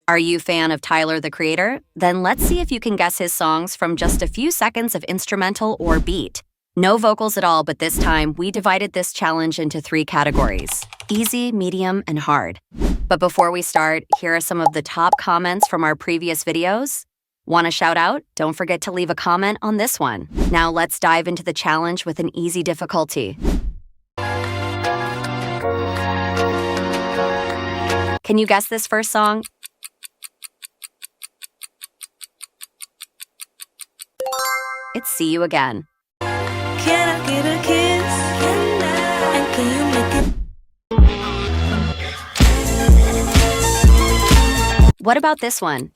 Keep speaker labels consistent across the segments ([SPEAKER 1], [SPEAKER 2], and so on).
[SPEAKER 1] Are you a fan of Tyler, the Creator? Then let's see if you can guess his songs from just a few seconds of instrumental or beat. No vocals at all, but this time we divided this challenge into 3 categories: easy, medium, and hard. But before we start, here are some of the top comments from our previous videos. Want a shout out? Don't forget to leave a comment on this one. Now let's dive into the challenge with an easy difficulty. Can you guess this first song? It's See You Again.
[SPEAKER 2] Can I get a kiss? And can you make it?
[SPEAKER 1] What about this one?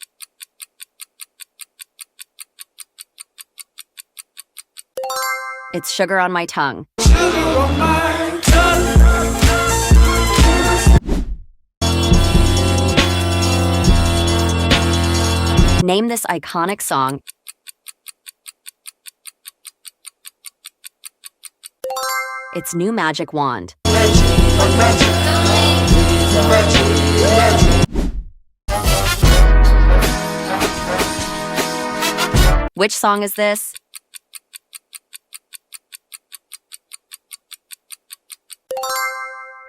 [SPEAKER 1] It's Sugar on My Tongue.
[SPEAKER 2] Sugar on my tongue.
[SPEAKER 1] Name this iconic song. It's New Magic Wand. Which song is this?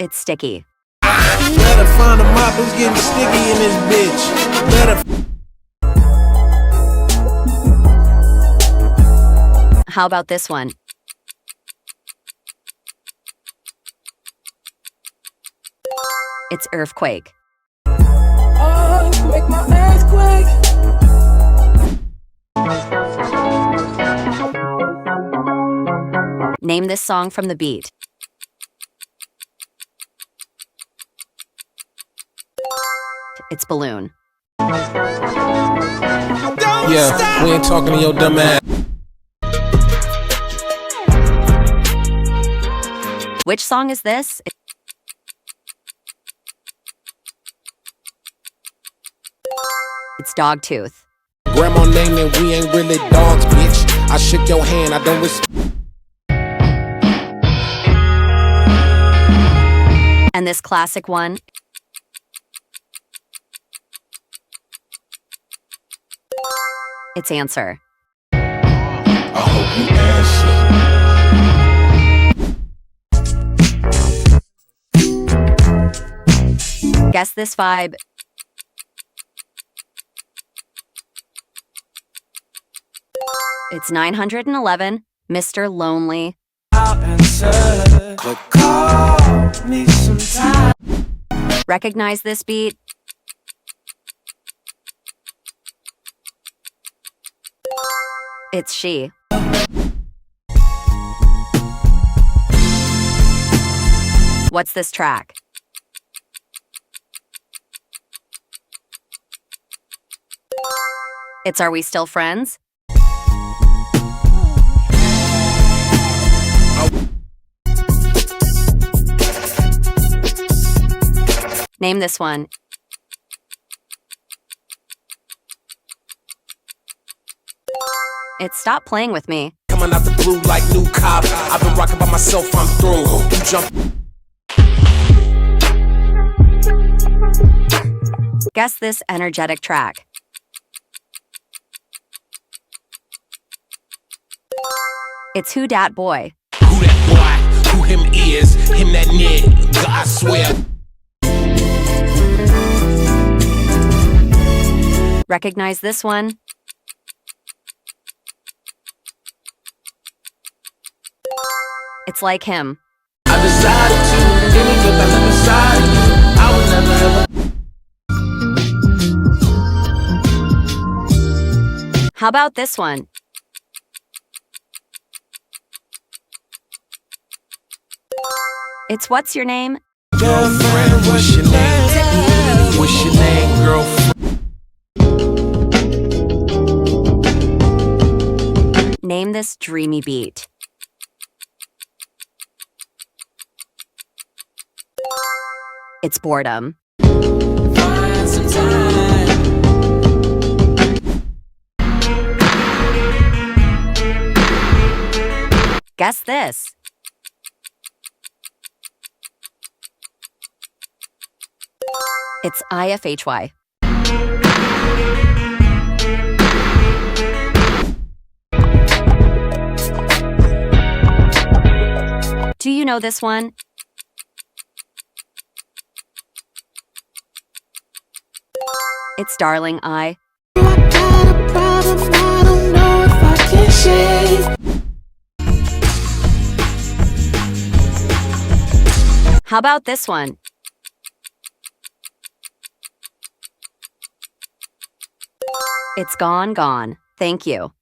[SPEAKER 1] It's Sticky.
[SPEAKER 3] Better find a mop, it's getting sticky in this bitch.
[SPEAKER 1] How about this one? It's Earthquake.
[SPEAKER 2] Earthquake, my earthquake.
[SPEAKER 1] Name this song from the beat. It's Balloon.
[SPEAKER 3] Yeah, we ain't talking to your dumb ass.
[SPEAKER 1] Which song is this? It's Dogtooth.
[SPEAKER 3] Grandma named it, we ain't really dogs, bitch. I shook your hand, I don't respect.
[SPEAKER 1] And this classic one? It's Answer.
[SPEAKER 3] I hope you answer.
[SPEAKER 1] Guess this vibe. It's 911, Mr. Lonely.
[SPEAKER 2] But call me sometime.
[SPEAKER 1] Recognize this beat? It's She. What's this track? It's Are We Still Friends? Name this one. It's Stop Playing With Me.
[SPEAKER 3] Coming out the blue like new cop. I've been rocking by myself, I'm through. You jump.
[SPEAKER 1] Guess this energetic track. It's Who Dat Boy.
[SPEAKER 3] Who that boy? Who him is? Him that nigga, I swear.
[SPEAKER 1] Recognize this one? It's Like Him.
[SPEAKER 3] I decided to give me good back beside you. I would never ever.
[SPEAKER 1] How about this one? It's What's Your Name?
[SPEAKER 3] Girlfriend, what's your name? What's your name, girlfriend?
[SPEAKER 1] Name this dreamy beat. It's Boredom.
[SPEAKER 2] Find some time.
[SPEAKER 1] Guess this. It's IFHY. Do you know this one? It's Darling I. How about this one? It's Gone Gone. Thank you.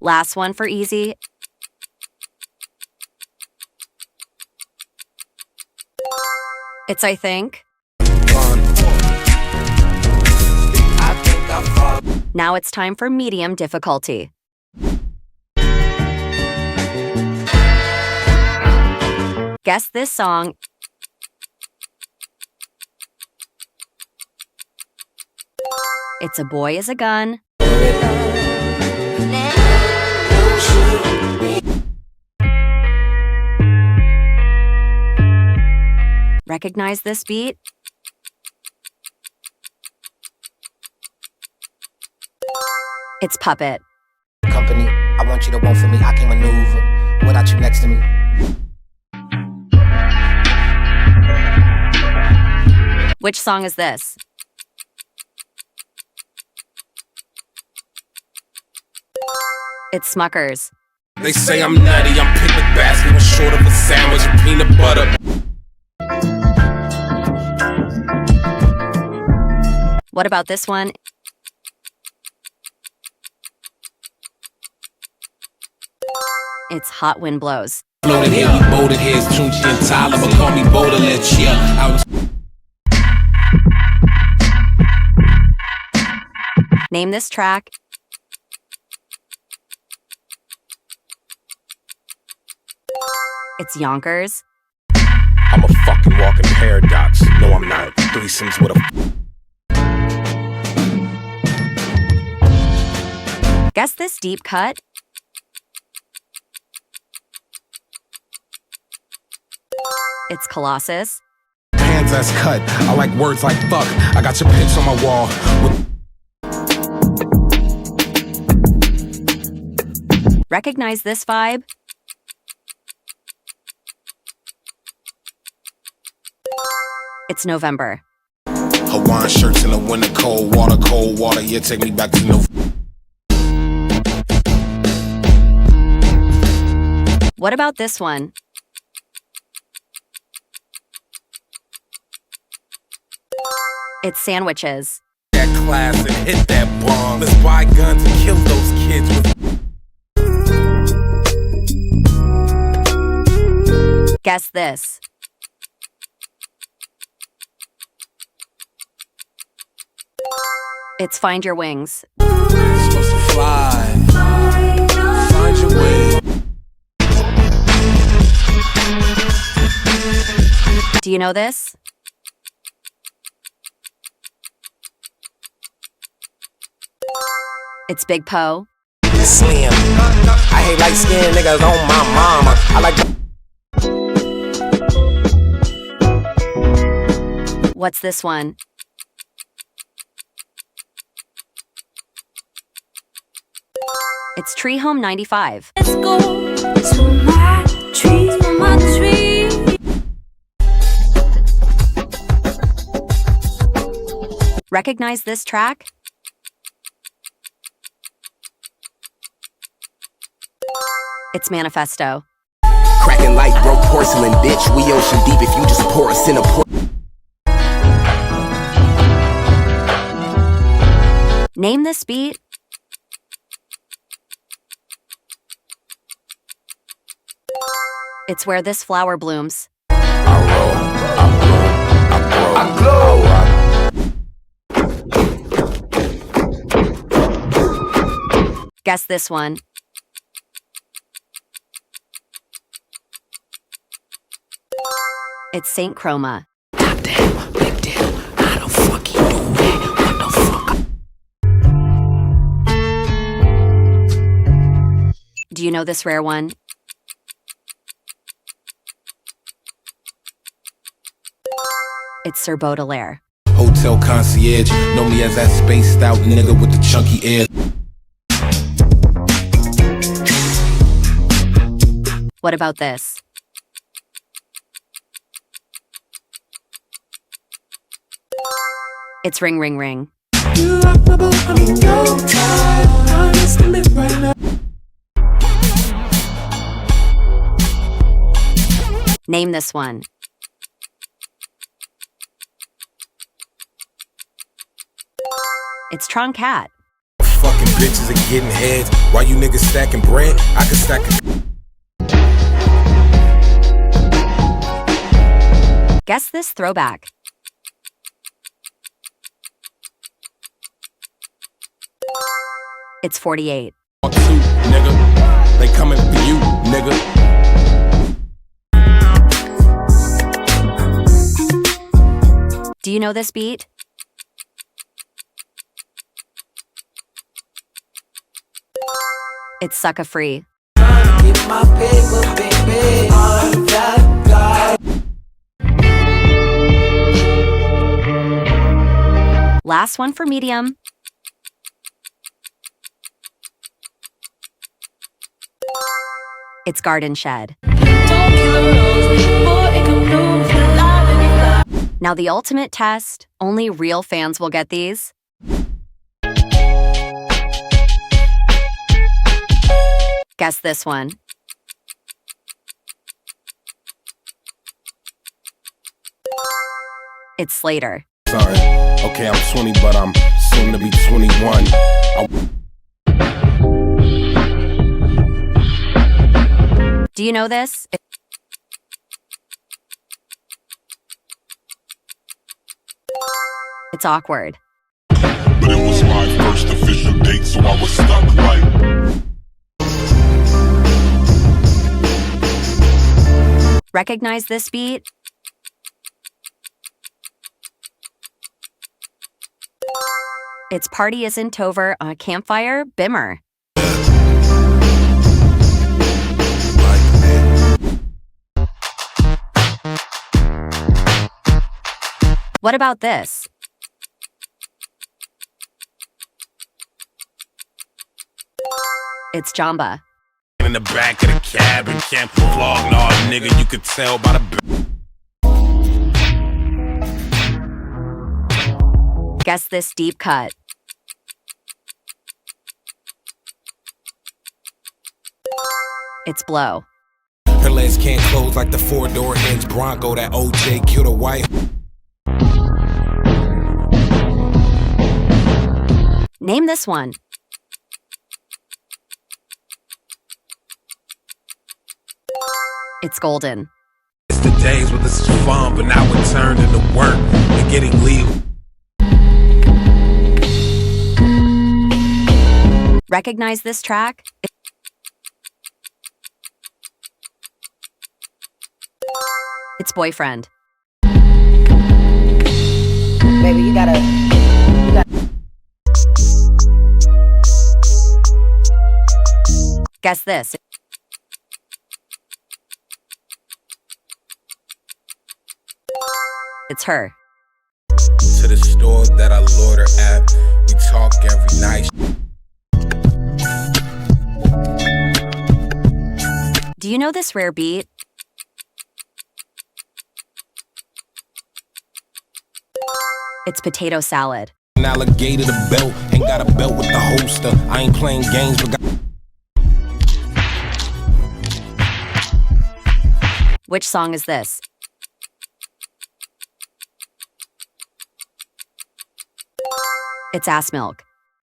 [SPEAKER 1] Last one for easy. It's I Think. Now it's time for medium difficulty. Guess this song. It's A Boy Is a Gun. Recognize this beat? It's Puppet.
[SPEAKER 4] Company, I want you to want for me. I can maneuver without you next to me.
[SPEAKER 1] Which song is this? It's Smuckers.
[SPEAKER 3] They say I'm nutty, I'm picnic basket with short of a sandwich and peanut butter.
[SPEAKER 1] What about this one? It's Hot Wind Blows.
[SPEAKER 3] Floated here, we boated here, it's Tunchi and Tyler, but call me Bodalich, yeah. I was
[SPEAKER 1] Name this track. It's Yonkers.
[SPEAKER 3] I'm a fucking walking paradox. No, I'm not. Threesomes with a.
[SPEAKER 1] Guess this deep cut. It's Colossus.
[SPEAKER 3] Hands ass cut. I like words like fuck. I got your pics on my wall.
[SPEAKER 1] Recognize this vibe? It's November.
[SPEAKER 3] Hawaiian shirts in the winter, cold water, yeah, take me back to November.
[SPEAKER 1] What about this one? It's Sandwiches.
[SPEAKER 3] That class and hit that bomb. Let's buy guns and kill those kids with.
[SPEAKER 1] Guess this. It's Find Your Wings.
[SPEAKER 3] You're supposed to fly. Find your way.
[SPEAKER 1] Do you know this? It's Big Poe.
[SPEAKER 4] Slim. I hate light skinned niggas on my mama. I like.
[SPEAKER 1] What's this one? It's Tree Home 95.
[SPEAKER 2] Let's go to my tree,
[SPEAKER 1] Recognize this track? It's Manifesto.
[SPEAKER 4] Cracking like broke porcelain, bitch. We ocean deep if you just pour us in a pour.
[SPEAKER 1] Name this beat. It's Where This Flower Blooms.
[SPEAKER 3] I roll, I blow, I glow.
[SPEAKER 1] Guess this one. It's Saint Chroma.
[SPEAKER 4] Goddamn, big deal. How the fuck you do that? What the fuck?
[SPEAKER 1] Do you know this rare one? It's Sir Baudelaire.
[SPEAKER 3] hotel concierge. Know me as that spaced out nigga with the chunky ear.
[SPEAKER 1] What about this? It's Ring Ring Ring.
[SPEAKER 2] You rock my boat, I'm in your time. I used to live right now.
[SPEAKER 1] Name this one. It's Troncat.
[SPEAKER 3] Fucking bitches and getting heads. While you niggas stacking bread, I can stack a...
[SPEAKER 1] Guess this throwback. It's 48.
[SPEAKER 3] Two, nigga. They coming for you, nigga.
[SPEAKER 1] Do you know this beat? It's Sucka Free.
[SPEAKER 2] Get my paper, baby. I'm that guy.
[SPEAKER 1] Last one for medium. It's Garden Shed.
[SPEAKER 2] Don't kill a rose before it can bloom. Fly, baby, fly.
[SPEAKER 1] Now the ultimate test, only real fans will get these. Guess this one. It's Slater.
[SPEAKER 3] Sorry. Okay, I'm 20, but I'm soon to be 21.
[SPEAKER 1] Do you know this? It's Awkward.
[SPEAKER 5] But it was my first official date, so I was stuck like.
[SPEAKER 1] Recognize this beat? It's Party Isn't Over on a Campfire, Bimmer. What about this? It's Jamba.
[SPEAKER 3] In the back of the cab and can't vlog, nah, nigga, you could tell by the...
[SPEAKER 1] Guess this deep cut. It's Blow.
[SPEAKER 3] Her legs can't close like the four-door hinge Bronco that OJ killed a wife.
[SPEAKER 1] Name this one. It's Golden.
[SPEAKER 3] It's the days where this is fun, but now it turned into work and getting legal.
[SPEAKER 1] Recognize this track? It's Boyfriend.
[SPEAKER 6] Baby, you gotta.
[SPEAKER 1] Guess this. It's Her.
[SPEAKER 3] To the store that I loiter at, we talk every night.
[SPEAKER 1] Do you know this rare beat? It's Potato Salad.
[SPEAKER 3] An alligator the belt, ain't got a belt with the holster. I ain't playing games, but got...
[SPEAKER 1] Which song is this? It's Ass Milk.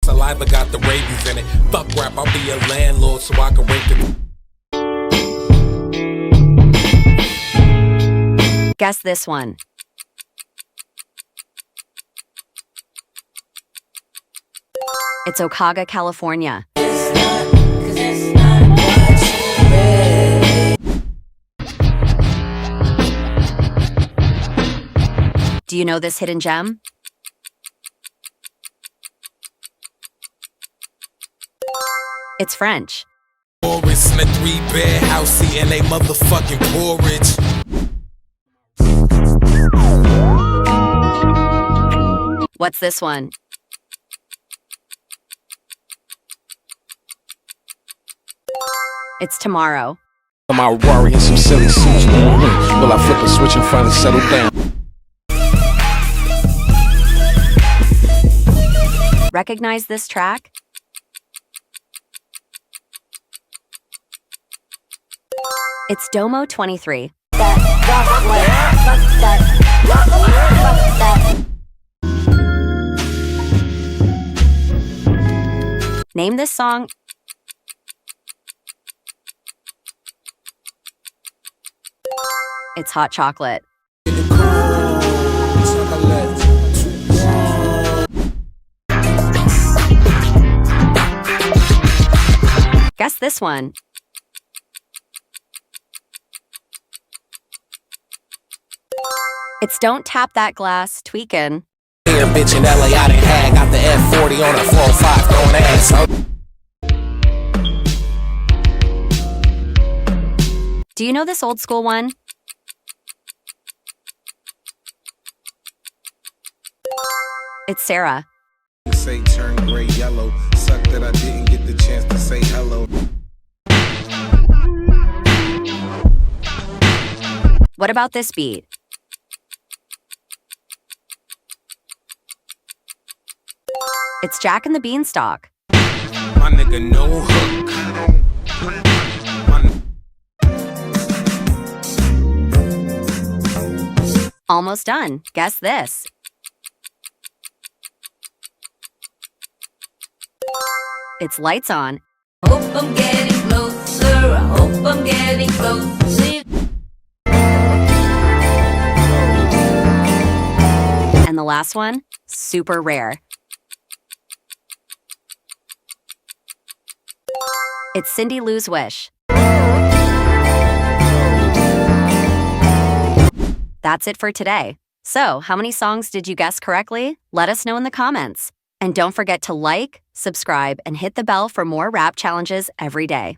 [SPEAKER 3] Saliva got the rabies in it. Fuck rap, I'll be a landlord so I can rape the...
[SPEAKER 1] Guess this one. It's Ocaga, California. Do you know this hidden gem? It's French.
[SPEAKER 3] Forest in a 3-bed house eating they motherfucking porridge.
[SPEAKER 1] What's this one? It's Tomorrow.
[SPEAKER 3] My Rari and some silly suits. Will I flip a switch and finally settle down?
[SPEAKER 1] Recognize this track? It's Domo 23. Name this song. It's Hot Chocolate. Guess this one. It's Don't Tap That Glass, Tweakin'.
[SPEAKER 3] Here, bitch, in LA, I done had. Got the F40 on a 405 throwing ass.
[SPEAKER 1] Do you know this old school one? It's Sarah.
[SPEAKER 7] Say turn gray yellow. Suck that I didn't get the chance to say hello.
[SPEAKER 1] What about this beat? It's Jack and the Beanstalk.
[SPEAKER 3] My nigga, no hook.
[SPEAKER 1] Almost done. Guess this. It's Lights On.
[SPEAKER 2] Hope I'm getting closer. I hope I'm getting closer.
[SPEAKER 1] And the last one, Super Rare. It's Cindy Lou's Wish. That's it for today. So, how many songs did you guess correctly? Let us know in the comments. And don't forget to like, subscribe, and hit the bell for more rap challenges every day.